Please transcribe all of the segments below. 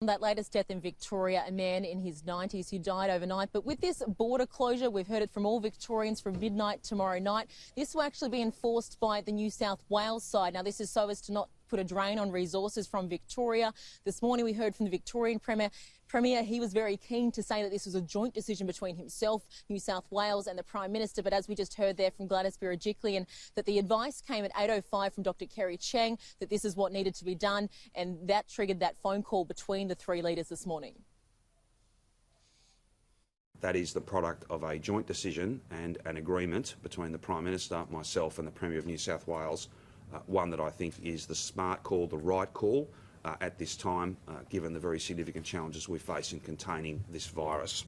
That latest death in Victoria, a man in his 90s who died overnight. But with this border closure, we've heard it from all Victorians, from midnight tomorrow night, this will actually be enforced by the New South Wales side. Now, this is so as to not put a drain on resources from Victoria. This morning we heard from the Victorian Premier. He was very keen to say that this was a joint decision between himself, New South Wales and the Prime Minister. But as we just heard there from Gladys Berejiklian, that the advice came at 8:05 from Dr Kerry Cheng that this is what needed to be done, and that triggered that phone call between the three leaders this morning. That is the product of a joint decision and an agreement between the Prime Minister, myself and the Premier of New South Wales, one that I think is the smart call, the right call at this time, given the very significant challenges we face in containing this virus.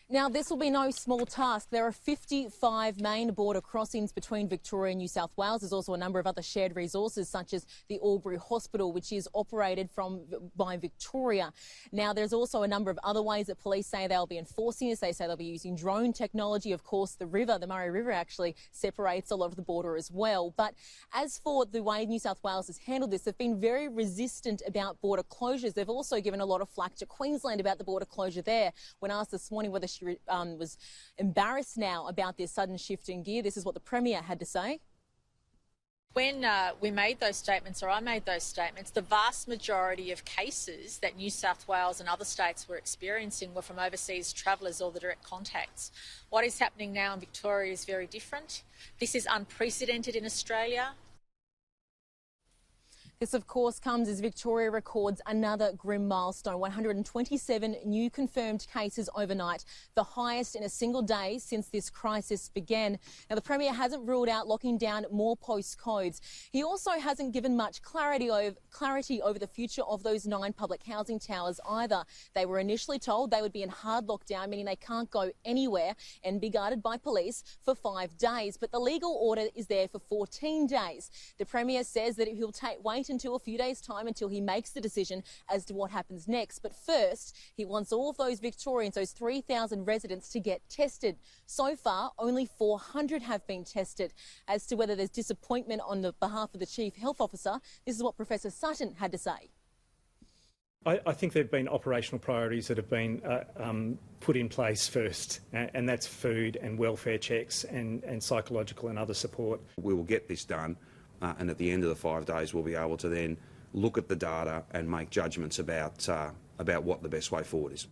Now, this will be no small task. There are 55 main border crossings between Victoria and New South Wales. There's also a number of other shared resources, such as the Albury Hospital, which is operated by Victoria. Now, there's also a number of other ways that police say they'll be enforcing this. They say they'll be using drone technology. Of course, the Murray River actually separates a lot of the border as well. But as for the way New South Wales has handled this, they've been very resistant about border closures. They've also given a lot of flack to Queensland about the border closure there. When asked this morning whether she was embarrassed now about this sudden shift in gear, this is what the Premier had to say. When we made those statements, or I made those statements, the vast majority of cases that New South Wales and other states were experiencing were from overseas travellers or the direct contacts. What is happening now in Victoria is very different. This is unprecedented in Australia. This, of course, comes as Victoria records another grim milestone, 127 new confirmed cases overnight, the highest in a single day since this crisis began. Now, the Premier hasn't ruled out locking down more postcodes. He also hasn't given much clarity over the future of those 9 public housing towers either. They were initially told they would be in hard lockdown, meaning they can't go anywhere and be guarded by police for 5 days. But the legal order is there for 14 days. The Premier says that he'll wait until a few days' time until he makes the decision as to what happens next. But first, he wants all of those Victorians, those 3,000 residents, to get tested. So far, only 400 have been tested. As to whether there's disappointment on the behalf of the Chief Health Officer, this is what Professor Sutton had to say. I think there have been operational priorities that have been put in place first, and that's food and welfare checks and psychological and other support. We will get this done. And at the end of the 5 days, we'll be able to then look at the data and make judgments about what the best way forward is.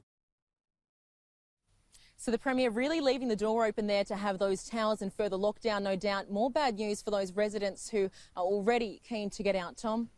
So the Premier really leaving the door open there to have those towers and further lockdown, no doubt. More bad news for those residents who are already keen to get out, Tom.